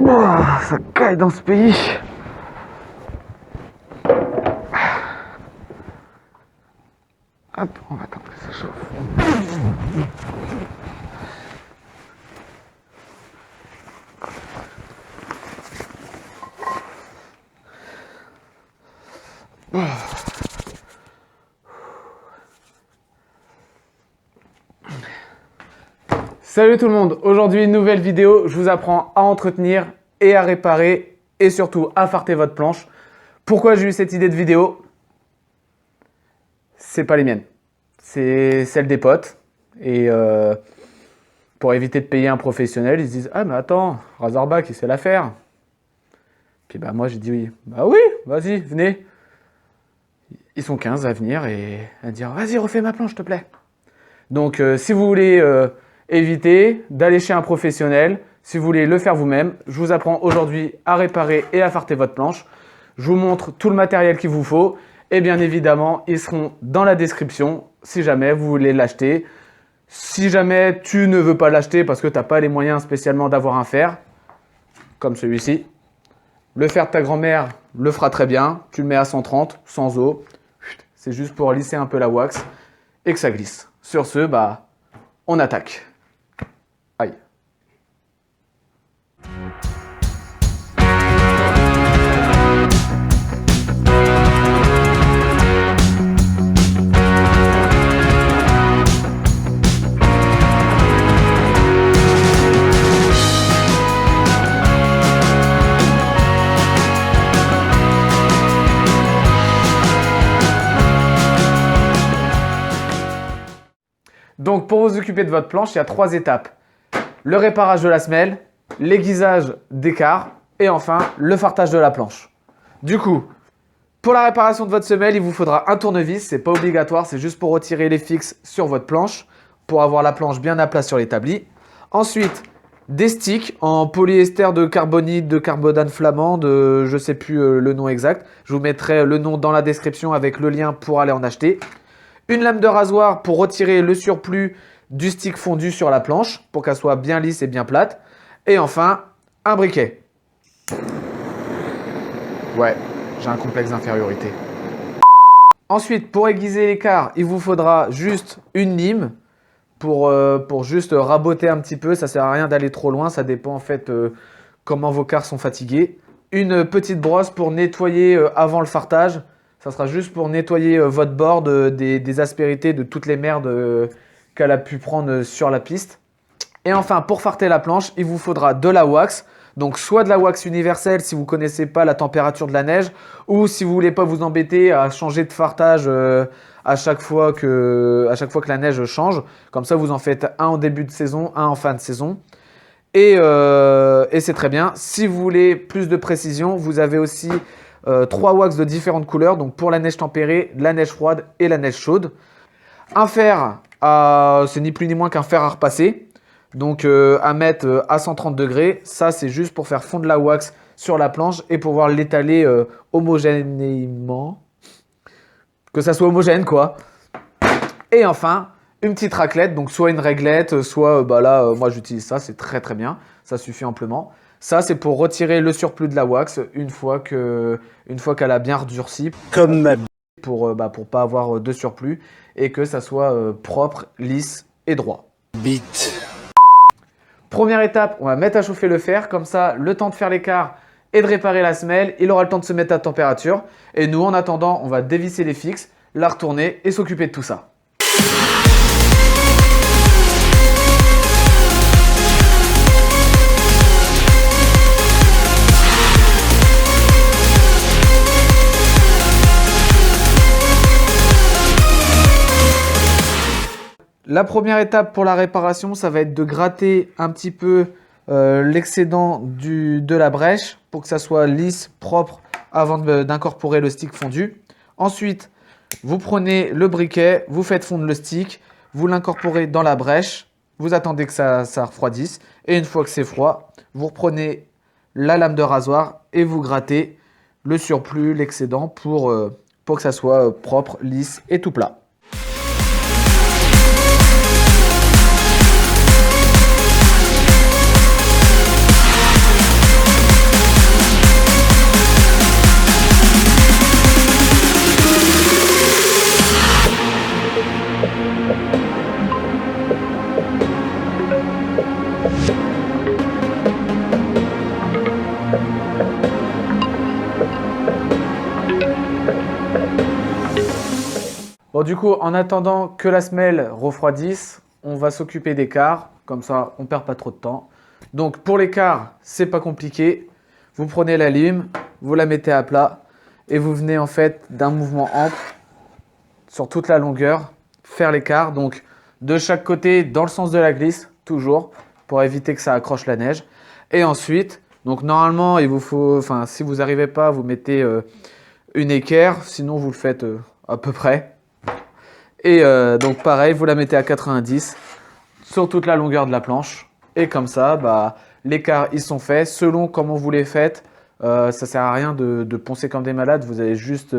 Oh, ça caille dans ce pays. Hop, on va attendre que ça chauffe. Salut tout le monde, aujourd'hui une nouvelle vidéo, je vous apprends à entretenir et à réparer et surtout à farter votre planche. Pourquoi j'ai eu cette idée de vidéo? C'est pas les miennes, c'est celle des potes et pour éviter de payer un professionnel, ils se disent « Ah mais attends, Razorback il sait la faire ». Puis bah moi j'ai dit oui, bah oui, vas-y, venez. Ils sont 15 à venir et à dire « Vas-y refais ma planche s'il te plaît ». Donc si vous voulez éviter d'aller chez un professionnel, si vous voulez le faire vous-même, je vous apprends aujourd'hui à réparer et à farter votre planche. Je vous montre tout le matériel qu'il vous faut et bien évidemment, ils seront dans la description si jamais vous voulez l'acheter. Si jamais tu ne veux pas l'acheter parce que tu n'as pas les moyens spécialement d'avoir un fer, comme celui-ci, le fer de ta grand-mère le fera très bien. Tu le mets à 130, sans eau. C'est juste pour lisser un peu la wax et que ça glisse. Sur ce, bah, on attaque. Aïe. Donc pour vous occuper de votre planche, il y a 3 étapes. Le réparage de la semelle, l'aiguisage d'écart et enfin le fartage de la planche. Du coup, pour la réparation de votre semelle, il vous faudra un tournevis. C'est pas obligatoire, c'est juste pour retirer les fixes sur votre planche pour avoir la planche bien à plat sur l'établi. Ensuite, des sticks en polyester de carbonite, de carbodane flamand, je ne sais plus le nom exact. Je vous mettrai le nom dans la description avec le lien pour aller en acheter. Une lame de rasoir pour retirer le surplus du stick fondu sur la planche pour qu'elle soit bien lisse et bien plate. Et enfin, un briquet. Ouais, j'ai un complexe d'infériorité. Ensuite, pour aiguiser l'écart, il vous faudra juste une lime pour juste raboter un petit peu. Ça ne sert à rien d'aller trop loin, ça dépend en fait comment vos quarts sont fatigués. Une petite brosse pour nettoyer avant le fartage. Ça sera juste pour nettoyer votre board des aspérités, de toutes les merdes qu'elle a pu prendre sur la piste. Et enfin, pour farter la planche, il vous faudra de la wax. Donc, soit de la wax universelle si vous ne connaissez pas la température de la neige, ou si vous ne voulez pas vous embêter à changer de fartage à chaque fois que la neige change. Comme ça, vous en faites un en début de saison, un en fin de saison. Et c'est très bien. Si vous voulez plus de précision, vous avez aussi 3 wax de différentes couleurs, donc pour la neige tempérée, la neige froide et la neige chaude. Un fer, c'est ni plus ni moins qu'un fer à repasser, donc à mettre à 130 degrés. Ça, c'est juste pour faire fondre la wax sur la planche et pouvoir l'étaler homogènement, que ça soit homogène quoi. Et enfin, une petite raclette, donc soit une réglette, soit moi j'utilise ça, c'est très très bien, ça suffit amplement. Ça, c'est pour retirer le surplus de la wax une fois qu'elle a bien redurci. Comme ma pour pas avoir de surplus et que ça soit propre, lisse et droit. Bite. Première étape, on va mettre à chauffer le fer. Comme ça, le temps de faire l'écart et de réparer la semelle, il aura le temps de se mettre à température. Et nous, en attendant, on va dévisser les fixes, la retourner et s'occuper de tout ça. La première étape pour la réparation, ça va être de gratter un petit peu l'excédent de la brèche pour que ça soit lisse, propre avant d'incorporer le stick fondu. Ensuite, vous prenez le briquet, vous faites fondre le stick, vous l'incorporez dans la brèche, vous attendez que ça refroidisse et une fois que c'est froid, vous reprenez la lame de rasoir et vous grattez le surplus, l'excédent pour que ça soit propre, lisse et tout plat. du coup, en attendant que la semelle refroidisse, on va s'occuper des quarts. Comme ça, on ne perd pas trop de temps. Donc, pour les quarts, c'est pas compliqué. Vous prenez la lime, vous la mettez à plat et vous venez en fait d'un mouvement ample sur toute la longueur faire les quarts. Donc, de chaque côté, dans le sens de la glisse, toujours, pour éviter que ça accroche la neige. Et ensuite, donc normalement, il vous faut, enfin, si vous n'arrivez pas, vous mettez une équerre. Sinon, vous le faites à peu près. Et donc pareil, vous la mettez à 90 sur toute la longueur de la planche. Et comme ça, bah, les quarts, ils sont faits. Selon comment vous les faites, ça sert à rien de poncer comme des malades. Vous allez juste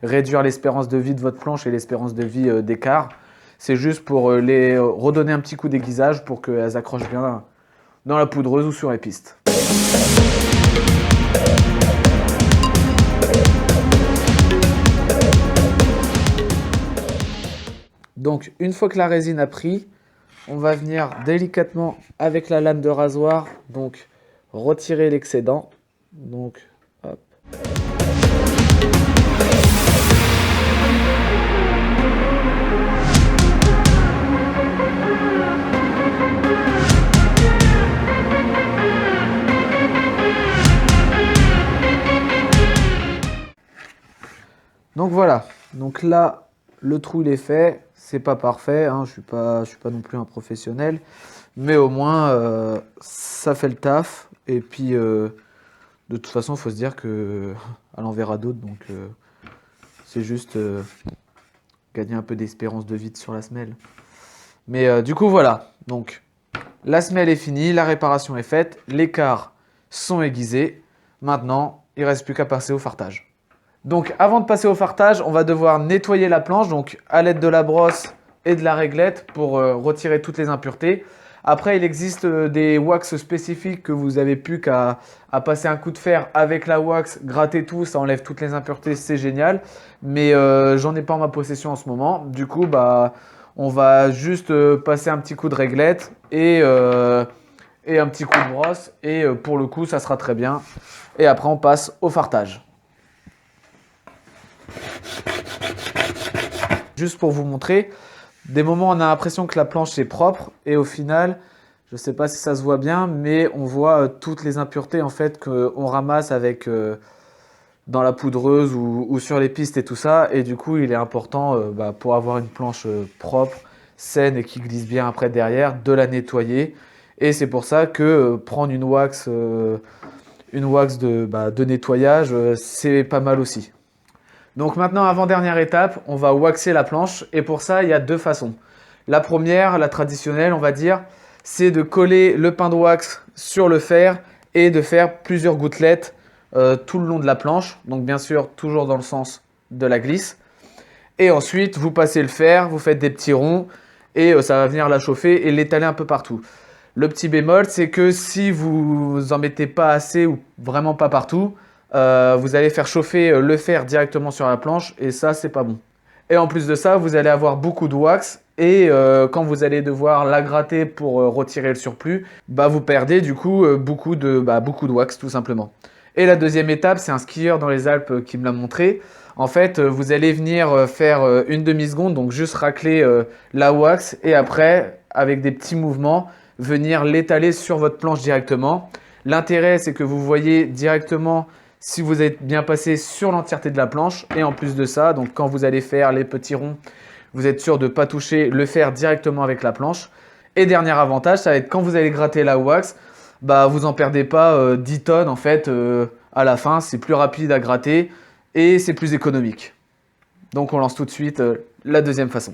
réduire l'espérance de vie de votre planche et l'espérance de vie des quarts. C'est juste pour les redonner un petit coup d'aiguisage pour qu'elles accrochent bien dans la poudreuse ou sur les pistes. Donc, une fois que la résine a pris, on va venir délicatement avec la lame de rasoir, donc retirer l'excédent. Donc, hop. Donc voilà. Donc là, le trou il est fait. C'est pas parfait, hein, je suis pas non plus un professionnel, mais au moins ça fait le taf. Et puis de toute façon, il faut se dire que elle en verra d'autres, donc c'est juste gagner un peu d'espérance de vie sur la semelle. Mais du coup voilà, donc la semelle est finie, la réparation est faite, les quarts sont aiguisés. Maintenant, il ne reste plus qu'à passer au fartage. Donc avant de passer au fartage, on va devoir nettoyer la planche donc à l'aide de la brosse et de la réglette pour retirer toutes les impuretés. Après, il existe des wax spécifiques que vous avez plus qu'à passer un coup de fer avec la wax, gratter tout, ça enlève toutes les impuretés, c'est génial. Mais j'en ai pas en ma possession en ce moment. Du coup, bah, on va juste passer un petit coup de réglette et un petit coup de brosse. Et pour le coup, ça sera très bien. Et après, on passe au fartage. Juste pour vous montrer, des moments on a l'impression que la planche est propre et au final, je ne sais pas si ça se voit bien, mais on voit toutes les impuretés en fait qu'on ramasse avec dans la poudreuse ou sur les pistes et tout ça. Et du coup, il est important pour avoir une planche propre, saine et qui glisse bien après derrière, de la nettoyer. Et c'est pour ça que prendre une wax de nettoyage, c'est pas mal aussi. Donc maintenant, avant-dernière étape, on va waxer la planche et pour ça, il y a deux façons. La première, la traditionnelle, on va dire, c'est de coller le pain de wax sur le fer et de faire plusieurs gouttelettes tout le long de la planche. Donc bien sûr, toujours dans le sens de la glisse. Et ensuite, vous passez le fer, vous faites des petits ronds et ça va venir la chauffer et l'étaler un peu partout. Le petit bémol, c'est que si vous en mettez pas assez ou vraiment pas partout, vous allez faire chauffer le fer directement sur la planche et ça, c'est pas bon. Et en plus de ça, vous allez avoir beaucoup de wax et quand vous allez devoir la gratter pour retirer le surplus, bah, vous perdez du coup beaucoup de wax tout simplement. Et la deuxième étape, c'est un skieur dans les Alpes qui me l'a montré. En fait, vous allez venir faire une demi-seconde, donc juste racler la wax et après, avec des petits mouvements, venir l'étaler sur votre planche directement. L'intérêt, c'est que vous voyez directement si vous êtes bien passé sur l'entièreté de la planche. Et en plus de ça, donc quand vous allez faire les petits ronds, vous êtes sûr de ne pas toucher le fer directement avec la planche. Et dernier avantage, ça va être quand vous allez gratter la wax, bah, vous n'en perdez pas 10 tonnes en fait à la fin. C'est plus rapide à gratter et c'est plus économique. Donc on lance tout de suite la deuxième façon.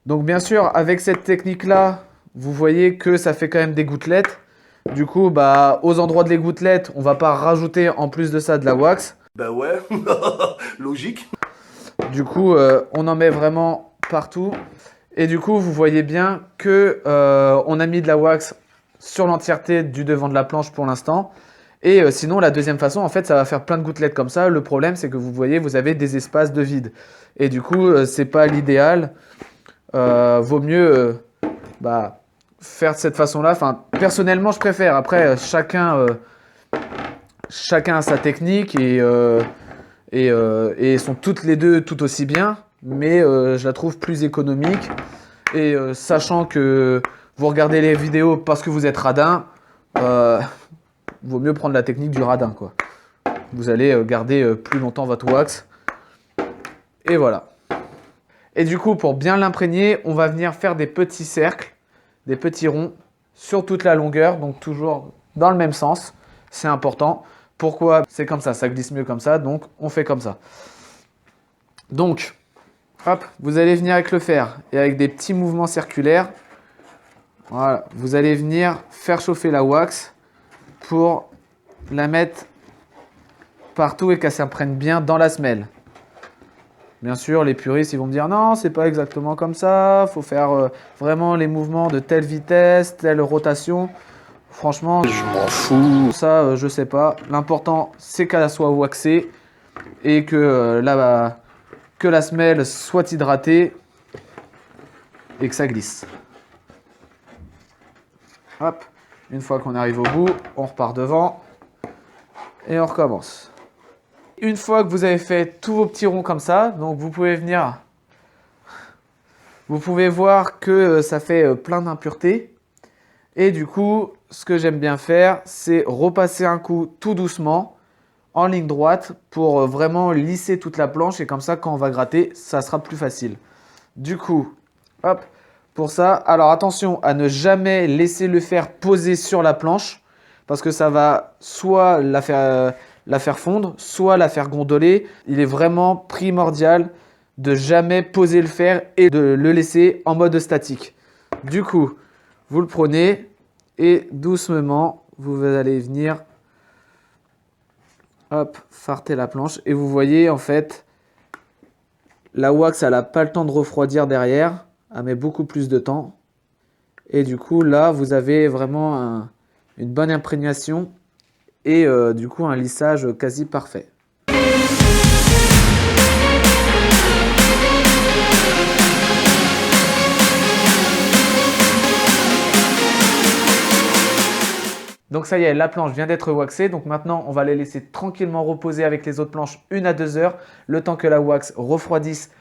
Donc bien sûr, avec cette technique-là, vous voyez que ça fait quand même des gouttelettes. Du coup, bah, aux endroits de les gouttelettes, on va pas rajouter en plus de ça de la wax. Bah ouais, logique. Du coup, on en met vraiment partout. Et du coup, vous voyez bien que on a mis de la wax sur l'entièreté du devant de la planche pour l'instant. Et sinon, la deuxième façon, en fait, ça va faire plein de gouttelettes comme ça. Le problème, c'est que vous voyez, vous avez des espaces de vide. Et du coup, c'est pas l'idéal. Vaut mieux faire de cette façon-là. Enfin, personnellement, je préfère. Après, chacun a sa technique et et sont toutes les deux tout aussi bien, mais je la trouve plus économique. Et sachant que vous regardez les vidéos parce que vous êtes radin, vaut mieux prendre la technique du radin, quoi. Vous allez garder plus longtemps votre wax. Et voilà. Et du coup, pour bien l'imprégner, on va venir faire des petits cercles, des petits ronds sur toute la longueur, donc toujours dans le même sens. C'est important. Pourquoi? C'est comme ça glisse mieux comme ça, donc on fait comme ça. Donc, hop, vous allez venir avec le fer et avec des petits mouvements circulaires. Voilà, vous allez venir faire chauffer la wax pour la mettre partout et qu'elle s'imprègne bien dans la semelle. Bien sûr, les puristes, ils vont me dire non, c'est pas exactement comme ça. Faut faire vraiment les mouvements de telle vitesse, telle rotation. Franchement, je m'en fous. Ça, je sais pas. L'important, c'est qu'elle soit waxée et que la semelle soit hydratée et que ça glisse. Hop, une fois qu'on arrive au bout, on repart devant et on recommence. Une fois que vous avez fait tous vos petits ronds comme ça, donc vous pouvez venir, vous pouvez voir que ça fait plein d'impuretés. Et du coup, ce que j'aime bien faire, c'est repasser un coup tout doucement en ligne droite pour vraiment lisser toute la planche. Et comme ça, quand on va gratter, ça sera plus facile. Du coup, hop, pour ça, alors attention à ne jamais laisser le fer poser sur la planche parce que ça va soit la faire fondre, soit la faire gondoler. Il est vraiment primordial de jamais poser le fer et de le laisser en mode statique. Du coup, vous le prenez et doucement, vous allez venir hop, farter la planche. Et vous voyez, en fait, la wax, elle n'a pas le temps de refroidir derrière. Elle met beaucoup plus de temps. Et du coup, là, vous avez vraiment une bonne imprégnation et du coup, un lissage quasi parfait. Donc ça y est, la planche vient d'être waxée. Donc maintenant, on va les laisser tranquillement reposer avec les autres planches 1 à 2 heures, le temps que la wax refroidisse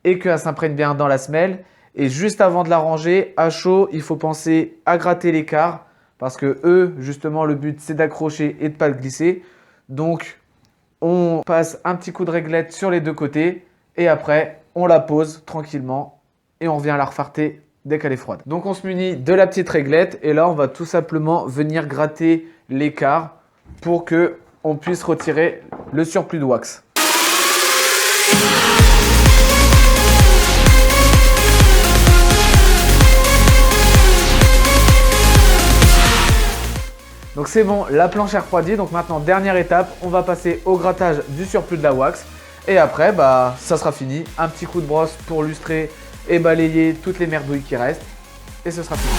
et qu'elle s'imprègne bien dans la semelle. Et juste avant de la ranger, à chaud, il faut penser à gratter l'écart parce que eux, justement, le but, c'est d'accrocher et de ne pas le glisser. Donc, on passe un petit coup de réglette sur les deux côtés et après, on la pose tranquillement et on revient la refarter dès qu'elle est froide. Donc on se munit de la petite réglette et là on va tout simplement venir gratter l'écart pour que on puisse retirer le surplus de wax. Donc c'est bon, la planche est refroidie. Donc maintenant, dernière étape, on va passer au grattage du surplus de la wax. Et après, ça sera fini. Un petit coup de brosse pour lustrer et balayer toutes les merdouilles qui restent. Et ce sera fini.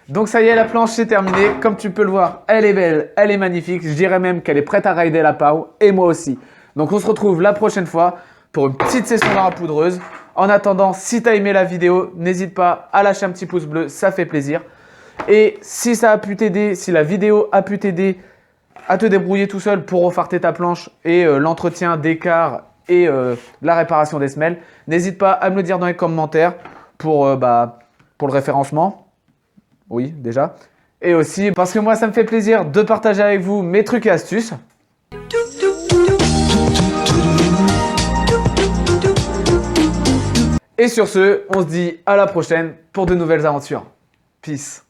Donc ça y est, la planche c'est terminé. Comme tu peux le voir, elle est belle, elle est magnifique. Je dirais même qu'elle est prête à rider la Pau et moi aussi. Donc on se retrouve la prochaine fois pour une petite session dans la poudreuse. En attendant, si tu as aimé la vidéo, n'hésite pas à lâcher un petit pouce bleu, ça fait plaisir. Et si ça a pu t'aider, si la vidéo a pu t'aider à te débrouiller tout seul pour refarter ta planche et l'entretien d'écart et la réparation des semelles, n'hésite pas à me le dire dans les commentaires pour le référencement. Oui, déjà. Et aussi parce que moi, ça me fait plaisir de partager avec vous mes trucs et astuces. Et sur ce, on se dit à la prochaine pour de nouvelles aventures. Peace.